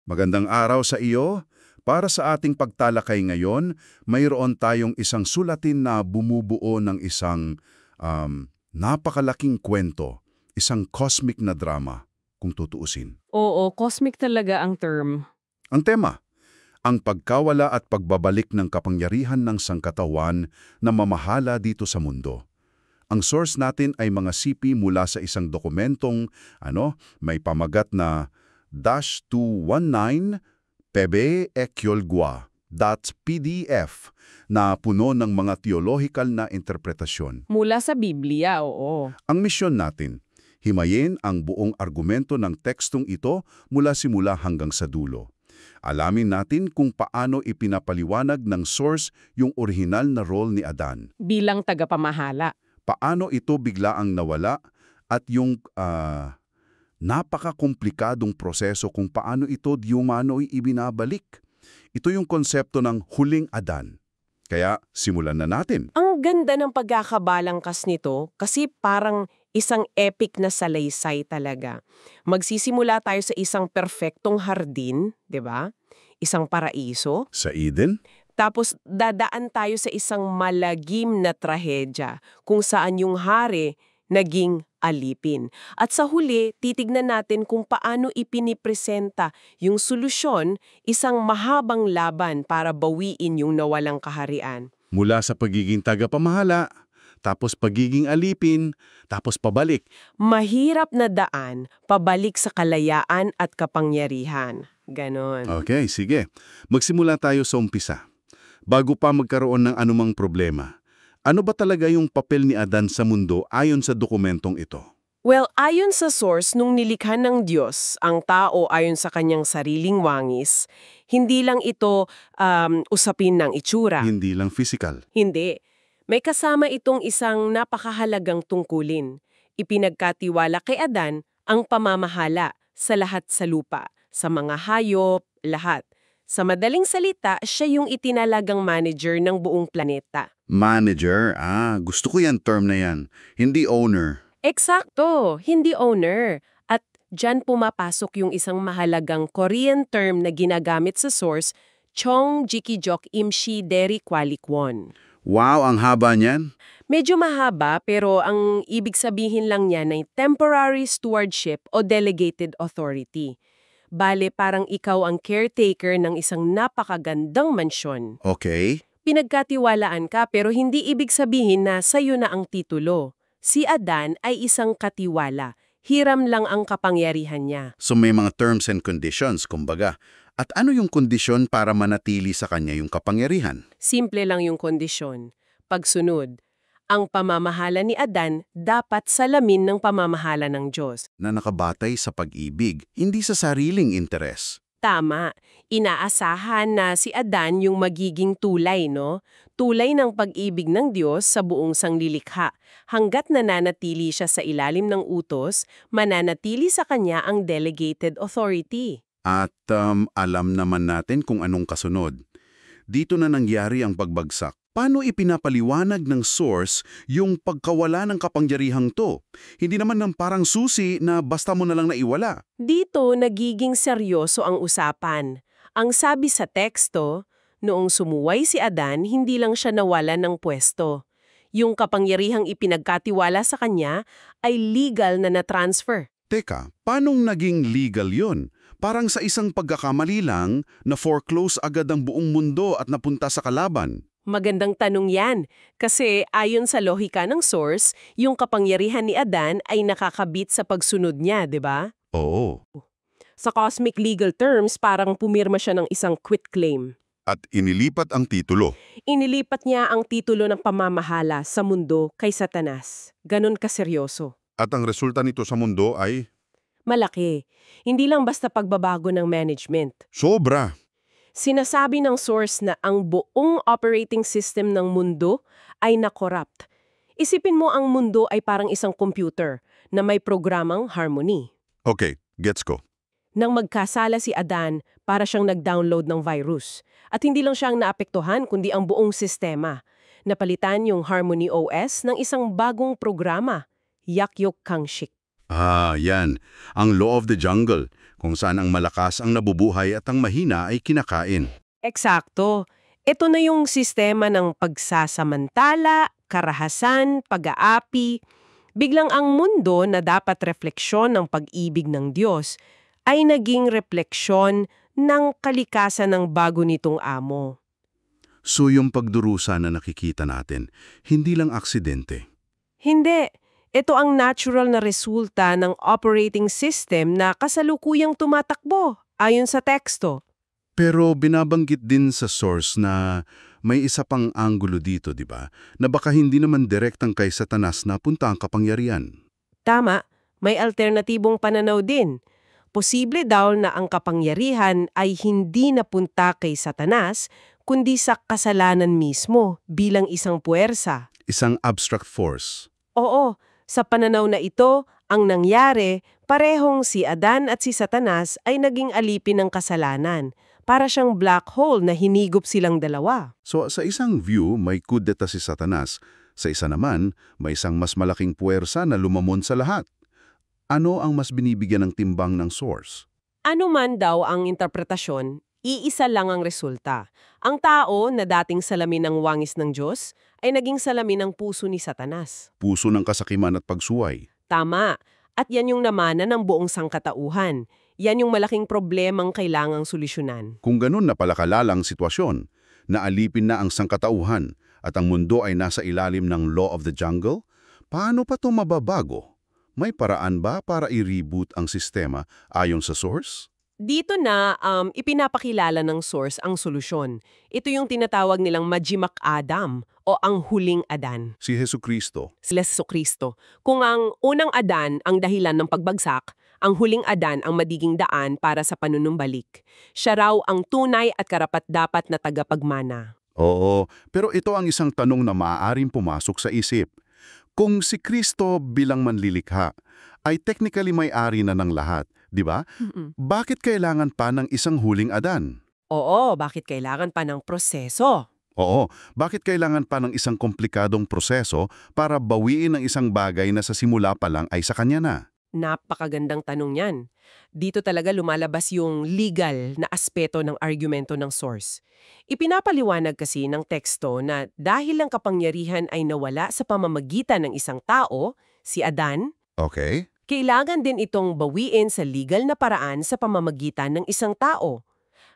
Magandang araw sa iyo. Para sa ating pagtalakay ngayon, mayroon tayong isang sulatin na bumubuo ng isang napakalaking kwento, isang cosmic na drama, kung tutuusin. Oo, cosmic talaga ang term. Ang tema, ang pagkawala at pagbabalik ng kapangyarihan ng sangkatawan na mamahala dito sa mundo. Ang source natin ay mga sipi mula sa isang dokumentong may pamagat na -219 Pebe Ekyolgwa.pdf na puno ng mga theological na interpretasyon. Mula sa Biblia, oo. Ang misyon natin, himayin ang buong argumento ng tekstong ito mula simula hanggang sa dulo. Alamin natin kung paano ipinapaliwanag ng source yung orihinal na role ni Adan. Bilang tagapamahala. Paano ito bigla ang nawala at yung napaka-komplikadong proseso kung paano ito diumano'y ibinabalik. Ito yung konsepto ng huling Adan. Kaya simulan na natin. Ang ganda ng pagkakabalangkas nito kasi parang isang epic na salaysay talaga. Magsisimula tayo sa isang perpektong hardin, 'di ba? Isang paraiso. Sa Eden? Tapos dadaan tayo sa isang malagim na trahedya kung saan yung hari naging alipin. At sa huli, titignan natin kung paano ipinipresenta yung solusyon, isang mahabang laban para bawiin yung nawalang kaharian. Mula sa pagiging tagapamahala, tapos pagiging alipin, tapos pabalik. Mahirap na daan, pabalik sa kalayaan at kapangyarihan. Ganon. Okay, sige. Magsimula tayo sa umpisa. Bago pa magkaroon ng anumang problema, ano ba talaga yung papel ni Adan sa mundo ayon sa dokumentong ito? Well, ayon sa source, nung nilikha ng Diyos, ang tao ayon sa kanyang sariling wangis, hindi lang ito usapin ng itsura. Hindi lang physical. Hindi. May kasama itong isang napakahalagang tungkulin. Ipinagkatiwala kay Adan ang pamamahala sa lahat sa lupa, sa mga hayop, lahat. Sa madaling salita, siya yung itinalagang manager ng buong planeta. Manager? Gusto ko yan term na yan. Hindi owner. Eksakto, hindi owner. At dyan pumapasok yung isang mahalagang Korean term na ginagamit sa source, Chong Jikijok Imshi Deri Kwalikwon. Wow, ang haba niyan. Medyo mahaba pero ang ibig sabihin lang niya ay temporary stewardship o delegated authority. Bale, parang ikaw ang caretaker ng isang napakagandang mansyon. Okay. Pinagkatiwalaan ka pero hindi ibig sabihin na sa'yo na ang titulo. Si Adan ay isang katiwala. Hiram lang ang kapangyarihan niya. So may mga terms and conditions, kumbaga. At ano yung kondisyon para manatili sa kanya yung kapangyarihan? Simple lang yung kondisyon. Pagsunod. Ang pamamahala ni Adan dapat salamin ng pamamahala ng Diyos. Na nakabatay sa pag-ibig, hindi sa sariling interes. Tama. Inaasahan na si Adan yung magiging tulay, no? Tulay ng pag-ibig ng Diyos sa buong sanglilikha. Hanggat nananatili siya sa ilalim ng utos, mananatili sa kanya ang delegated authority. At alam naman natin kung anong kasunod. Dito na nangyari ang pagbagsak. Paano ipinapaliwanag ng source yung pagkawala ng kapangyarihang to? Hindi naman ng parang susi na basta mo na lang naiwala. Dito nagiging seryoso ang usapan. Ang sabi sa teksto, noong sumuway si Adan, hindi lang siya nawala ng pwesto. Yung kapangyarihang ipinagkatiwala sa kanya ay legal na na-transfer. Teka, paanong naging legal yon? Parang sa isang pagkakamali lang na foreclose agad ang buong mundo at napunta sa kalaban. Magandang tanong yan. Kasi ayon sa lohika ng source, yung kapangyarihan ni Adan ay nakakabit sa pagsunod niya, di ba? Oo. Sa cosmic legal terms, parang pumirma siya ng isang quitclaim. At inilipat ang titulo. Inilipat niya ang titulo ng pamamahala sa mundo kay Satanas. Ganon kaseryoso. At ang resulta nito sa mundo ay? Malaki. Hindi lang basta pagbabago ng management. Sobra. Sinasabi ng source na ang buong operating system ng mundo ay na-corrupt. Isipin mo ang mundo ay parang isang computer na may programang harmony. Okay, gets ko. Nang magkasala si Adan, para siyang nag-download ng virus. At hindi lang siya ang naapektuhan, kundi ang buong sistema. Napalitan yung Harmony OS ng isang bagong programa, Yakyok Kangshik. Yan. Ang law of the jungle. kung saan ang malakas ang nabubuhay at ang mahina ay kinakain. Eksakto. Ito na yung sistema ng pagsasamantala, karahasan, pag-aapi. Biglang ang mundo na dapat refleksyon ng pag-ibig ng Diyos ay naging refleksyon ng kalikasan ng bago nitong amo. So yung pagdurusa na nakikita natin, hindi lang aksidente. Hindi. Ito ang natural na resulta ng operating system na kasalukuyang tumatakbo ayon sa teksto. Pero binabanggit din sa source na may isa pang anggulo dito, di ba? Na baka hindi naman direktang kay Satanas na punta ang kapangyarihan. Tama, may alternatibong pananaw din. Posible daw na ang kapangyarihan ay hindi napunta kay Satanas, kundi sa kasalanan mismo bilang isang puwersa. Isang abstract force. Oo, sa pananaw na ito, ang nangyari, parehong si Adan at si Satanas ay naging alipin ng kasalanan. Para siyang black hole na hinigop silang dalawa. So sa isang view, may kudeta si Satanas. Sa isa naman, may isang mas malaking puwersa na lumamon sa lahat. Ano ang mas binibigyan ng timbang ng source? Ano man daw ang interpretasyon, iisa lang ang resulta. Ang tao na dating salamin ng wangis ng Diyos ay naging salamin ng puso ni Satanas. Puso ng kasakiman at pagsuway. Tama. At yan yung namana ng buong sangkatauhan. Yan yung malaking problemang kailangang solusyonan. Kung ganun na pala kalalang sitwasyon, naalipin na ang sangkatauhan at ang mundo ay nasa ilalim ng law of the jungle, paano pa ito mababago? May paraan ba para i-reboot ang sistema ayon sa source? Dito na ipinapakilala ng source ang solusyon. Ito yung tinatawag nilang Majimak Adam o ang huling Adan. Si Jesucristo. Sila si Kristo. Kung ang unang Adan ang dahilan ng pagbagsak, ang huling Adan ang magiging daan para sa panunumbalik. Siya raw ang tunay at karapat-dapat na tagapagmana. Oo, pero ito ang isang tanong na maaaring pumasok sa isip. Kung si Kristo bilang manlilikha ay technically may-ari na ng lahat, di ba? Bakit kailangan pa ng isang huling Adan? Oo, bakit kailangan pa ng proseso? Oo, bakit kailangan pa ng isang komplikadong proseso para bawiin ang isang bagay na sa simula pa lang ay sa kanya na? Napakagandang tanong yan. Dito talaga lumalabas yung legal na aspeto ng argumento ng source. Ipinapaliwanag kasi ng teksto na dahil ang kapangyarihan ay nawala sa pamamagitan ng isang tao, si Adan, Okay. kailangan din itong bawiin sa legal na paraan sa pamamagitan ng isang tao.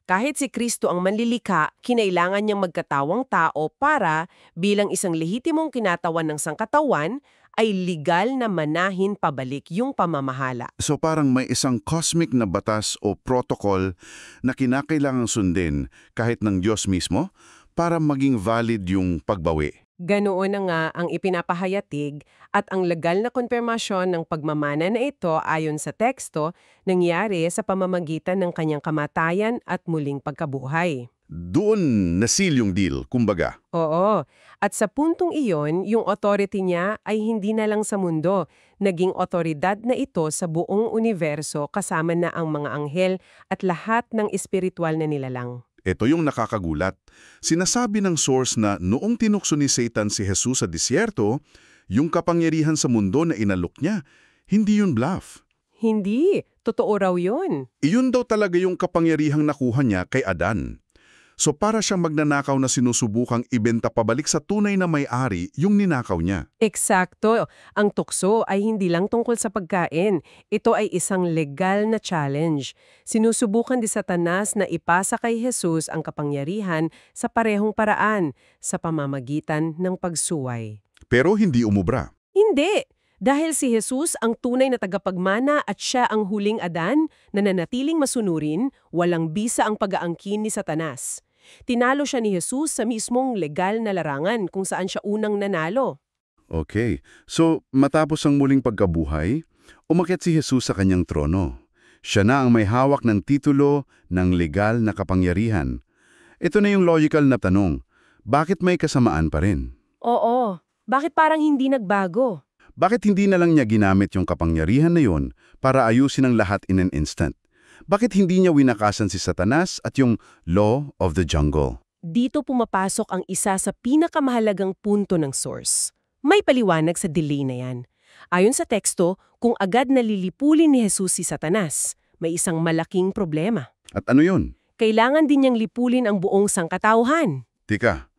Kahit si Kristo ang manlilikha, kinailangan niyang magkatawang tao para, bilang isang lehitimong kinatawan ng sangkatawan, ay legal na manahin pabalik yung pamamahala. So parang may isang cosmic na batas o protocol na kinakailangang sundin kahit ng Diyos mismo para maging valid yung pagbawi. Ganoon na nga ang ipinapahayatig at ang legal na konfirmasyon ng pagmamana na ito ayon sa teksto nangyari sa pamamagitan ng kanyang kamatayan at muling pagkabuhay. Doon nasil yung deal, kumbaga. Oo. At sa puntong iyon, yung authority niya ay hindi na lang sa mundo. Naging otoridad na ito sa buong universo kasama na ang mga anghel at lahat ng espiritual na nilalang. Ito yung nakakagulat. Sinasabi ng source na noong tinukso ni Satan si Jesus sa disyerto, yung kapangyarihan sa mundo na inalok niya, hindi yun bluff. Hindi. Totoo raw yun. Iyon daw talaga yung kapangyarihang nakuha niya kay Adan. So para siyang magnanakaw na sinusubukang ibenta pabalik sa tunay na may-ari yung ninakaw niya. Eksakto. Ang tukso ay hindi lang tungkol sa pagkain. Ito ay isang legal na challenge. Sinusubukan di Satanas na ipasa kay Jesus ang kapangyarihan sa parehong paraan sa pamamagitan ng pagsuway. Pero hindi umubra. Hindi! Dahil si Jesus ang tunay na tagapagmana at siya ang huling Adan na nanatiling masunurin, walang bisa ang pag-aangkin ni Satanas. Tinalo siya ni Jesus sa mismong legal na larangan kung saan siya unang nanalo. Okay. So matapos ang muling pagkabuhay, umakyat si Jesus sa kanyang trono. Siya na ang may hawak ng titulo ng legal na kapangyarihan. Ito na yung logical na tanong. Bakit may kasamaan pa rin? Oo. Bakit parang hindi nagbago? Bakit hindi na lang niya ginamit yung kapangyarihan na yun para ayusin ang lahat in an instant? Bakit hindi niya winakasan si Satanas at yung law of the jungle? Dito pumapasok ang isa sa pinakamahalagang punto ng source. May paliwanag sa delay na yan. Ayon sa teksto, kung agad nalilipulin ni Jesus si Satanas, may isang malaking problema. At ano yun? Kailangan din niyang lipulin ang buong sangkatauhan. Tika,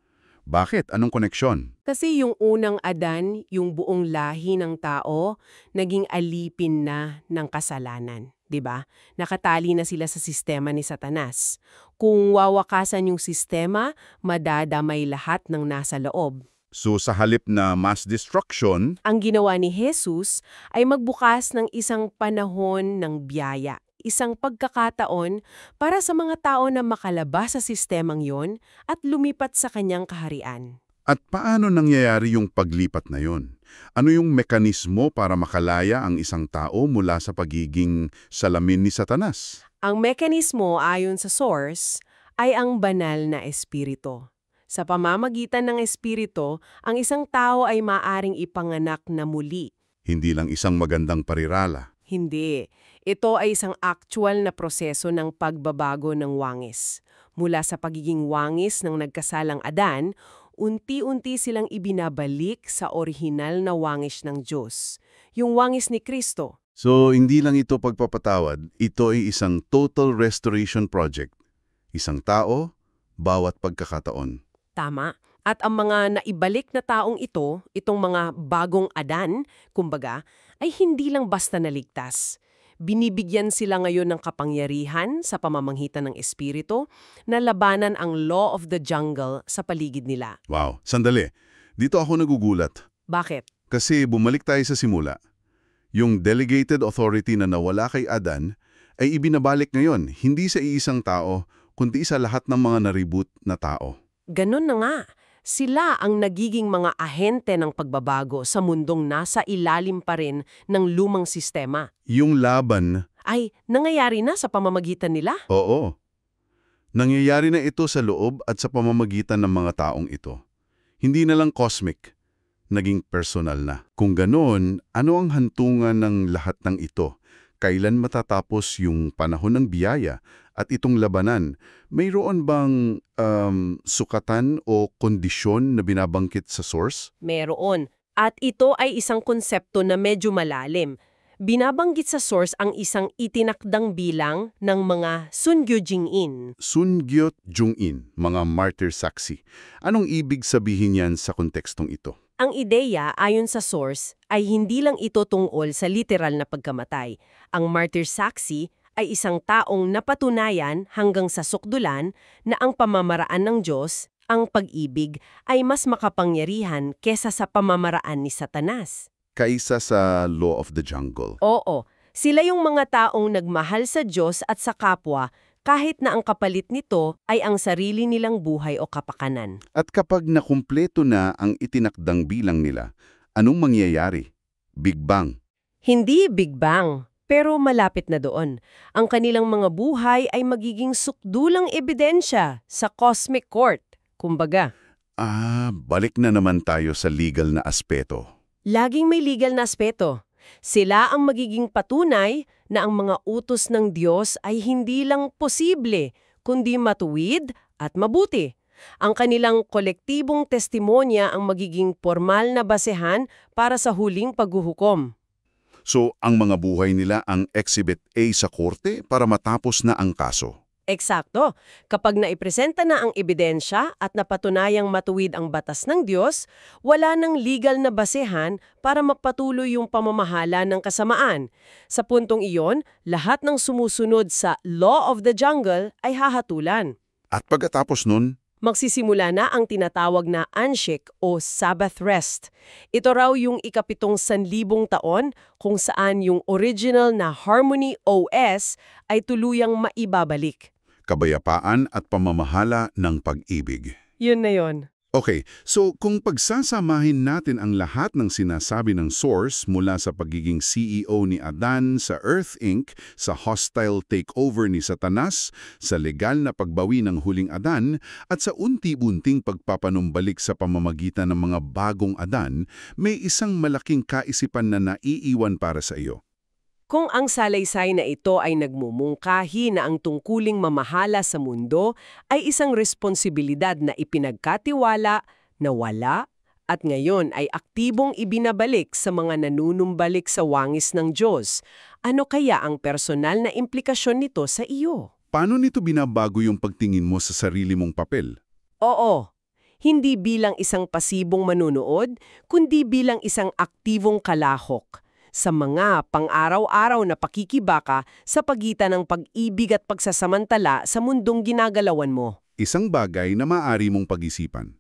bakit? Anong koneksyon? Kasi yung unang Adan, yung buong lahi ng tao, naging alipin na ng kasalanan. 'Di ba? Nakatali na sila sa sistema ni Satanas. Kung wawakasan yung sistema, madadamay lahat ng nasa loob. So sa halip na mass destruction, Ang ginawa ni Jesus ay magbukas ng isang panahon ng biyaya, isang pagkakataon para sa mga tao na makalabas sa sistemang yon at lumipat sa kanyang kaharian. at paano nangyayari yung paglipat na yon? Ano yung mekanismo para makalaya ang isang tao mula sa pagiging salamin ni Satanas? Ang mekanismo ayon sa source ay ang banal na espiritu. Sa pamamagitan ng espiritu, ang isang tao ay maaring ipanganak na muli. Hindi lang isang magandang parirala. Hindi. Ito ay isang actual na proseso ng pagbabago ng wangis. Mula sa pagiging wangis ng nagkasalang Adan, unti-unti silang ibinabalik sa orihinal na wangis ng Diyos, yung wangis ni Kristo. So hindi lang ito pagpapatawad, ito ay isang total restoration project. Isang tao, bawat pagkakataon. Tama. At ang mga naibalik na taong ito, itong mga bagong Adan, kumbaga, ay hindi lang basta naligtas. Binibigyan sila ngayon ng kapangyarihan sa pamamagitan ng espiritu na labanan ang law of the jungle sa paligid nila. Wow, sandali. Dito ako nagugulat. Bakit? Kasi bumalik tayo sa simula. Yung delegated authority na nawala kay Adan ay ibinabalik ngayon, hindi sa iisang tao, kundi sa lahat ng mga naribut na tao. Ganon na nga. Sila ang nagiging mga ahente ng pagbabago sa mundong nasa ilalim pa rin ng lumang sistema. Yung laban, Ay, nangyayari na sa pamamagitan nila? oo. Nangyayari na ito sa loob at sa pamamagitan ng mga taong ito. Hindi na lang cosmic, naging personal na. Kung ganoon, ano ang hantungan ng lahat ng ito? Kailan matatapos yung panahon ng biyaya at itong labanan? Mayroon bang sukatan o kondisyon na binabangkit sa source? Meron. At ito ay isang konsepto na medyo malalim. Binabanggit sa source ang isang itinakdang bilang ng mga Sungyojin-in. Sungyot Jung-in, mga martyr saksi. Anong ibig sabihin yan sa kontekstong ito? Ang ideya, ayon sa source, ay hindi lang ito tungkol sa literal na pagkamatay. Ang martyr saksi ay isang taong napatunayan hanggang sa sukdulan na ang pamamaraan ng Diyos, ang pag-ibig, ay mas makapangyarihan kesa sa pamamaraan ni Satanas. Kaisa sa law of the jungle. Oo, sila yung mga taong nagmahal sa Diyos at sa kapwa kahit na ang kapalit nito ay ang sarili nilang buhay o kapakanan. At kapag nakumpleto na ang itinakdang bilang nila, anong mangyayari? Big Bang. Hindi Big Bang, pero malapit na doon. Ang kanilang mga buhay ay magiging sukdulang ebidensya sa cosmic court. Kumbaga, Balik na naman tayo sa legal na aspeto. laging may legal na aspeto. Sila ang magiging patunay na ang mga utos ng Diyos ay hindi lang posible, kundi matuwid at mabuti. Ang kanilang kolektibong testimonya ang magiging formal na basehan para sa huling paghuhukom. So, ang mga buhay nila ang Exhibit A sa korte para matapos na ang kaso. Eksakto. Kapag naipresenta na ang ebidensya at napatunayang matuwid ang batas ng Diyos, wala nang legal na basehan para magpatuloy yung pamamahala ng kasamaan. Sa puntong iyon, lahat ng sumusunod sa law of the jungle ay hahatulan. At pagkatapos nun, Magsisimula na ang tinatawag na Anshik o Sabbath Rest. Ito raw yung ikapitong 1,000 taon kung saan yung original na Harmony OS ay tuluyang maibabalik. kabayapaan at pamamahala ng pag-ibig. Yun na yun. Okay, so kung pagsasamahin natin ang lahat ng sinasabi ng source mula sa pagiging CEO ni Adan sa Earth Inc., sa hostile takeover ni Satanas, sa legal na pagbawi ng huling Adan, at sa unti-unting pagpapanumbalik sa pamamagitan ng mga bagong Adan, may isang malaking kaisipan na naiiwan para sa iyo. Kung ang salaysay na ito ay nagmumungkahi na ang tungkuling mamahala sa mundo ay isang responsibilidad na ipinagkatiwala, nawala, at ngayon ay aktibong ibinabalik sa mga nanunumbalik sa wangis ng Diyos, Ano kaya ang personal na implikasyon nito sa iyo? Paano nito binabago yung pagtingin mo sa sarili mong papel? Oo, hindi bilang isang pasibong manunood, kundi bilang isang aktibong kalahok sa mga pang-araw-araw na pakikibaka sa pagitan ng pag-ibig at pagsasamantala sa mundong ginagalawan mo. Isang bagay na maaari mong pag-isipan.